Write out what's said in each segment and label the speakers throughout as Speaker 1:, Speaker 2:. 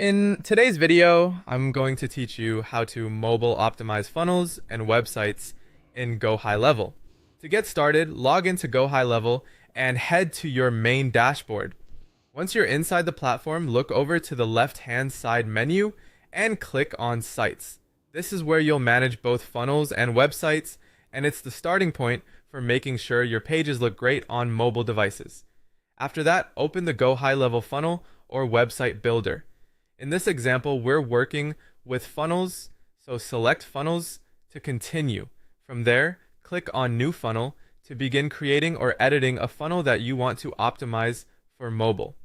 Speaker 1: In today's video, I'm going to teach you how to mobile optimize funnels and websites in Gohighlevel. To get started, log into Gohighlevel and head to your main dashboard. Once you're inside the platform, look over to the left-hand side menu and click on Sites. This is where you'll manage both funnels and websites, and it's the starting point for making sure your pages look great on mobile devices. After that, open the Gohighlevel funnel or website builder. In this example, we're working with funnels, so select funnels to continue. From there, click on New Funnel to begin creating or editing a funnel that you want to optimize for mobile.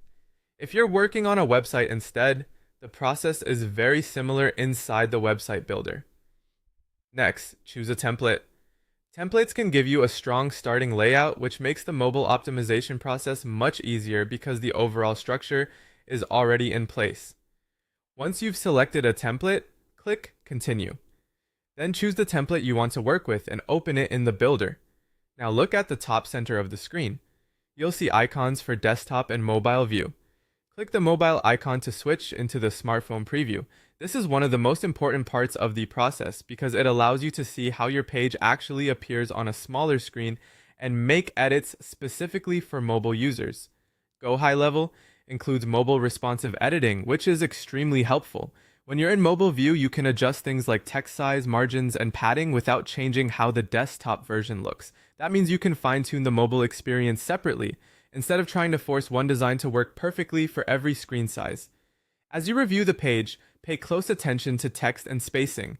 Speaker 1: If you're working on a website instead, the process is very similar inside the website builder. Next, choose a template. Templates can give you a strong starting layout, which makes the mobile optimization process much easier because the overall structure is already in place. Once you've selected a template, click Continue. Then choose the template you want to work with and open it in the builder. Now look at the top center of the screen. You'll see icons for desktop and mobile view. Click the mobile icon to switch into the smartphone preview. This is one of the most important parts of the process because it allows you to see how your page actually appears on a smaller screen and make edits specifically for mobile users. Gohighlevel includes mobile responsive editing, which is extremely helpful. When you're in mobile view, you can adjust things like text size, margins, and padding without changing how the desktop version looks. That means you can fine-tune the mobile experience separately, instead of trying to force one design to work perfectly for every screen size. As you review the page, pay close attention to text and spacing.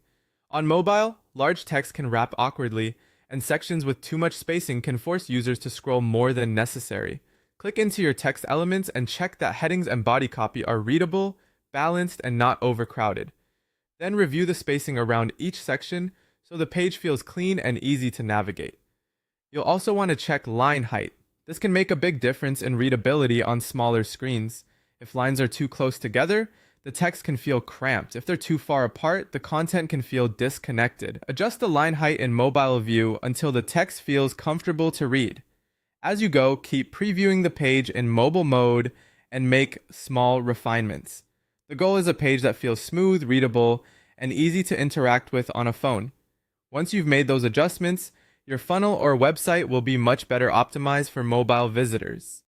Speaker 1: On mobile, large text can wrap awkwardly, and sections with too much spacing can force users to scroll more than necessary. Click into your text elements and check that headings and body copy are readable, balanced, and not overcrowded. Then review the spacing around each section so the page feels clean and easy to navigate. You'll also want to check line height. This can make a big difference in readability on smaller screens. If lines are too close together, the text can feel cramped. If they're too far apart, the content can feel disconnected. Adjust the line height in mobile view until the text feels comfortable to read. As you go, keep previewing the page in mobile mode and make small refinements. The goal is a page that feels smooth, readable, and easy to interact with on a phone. Once you've made those adjustments, your funnel or website will be much better optimized for mobile visitors.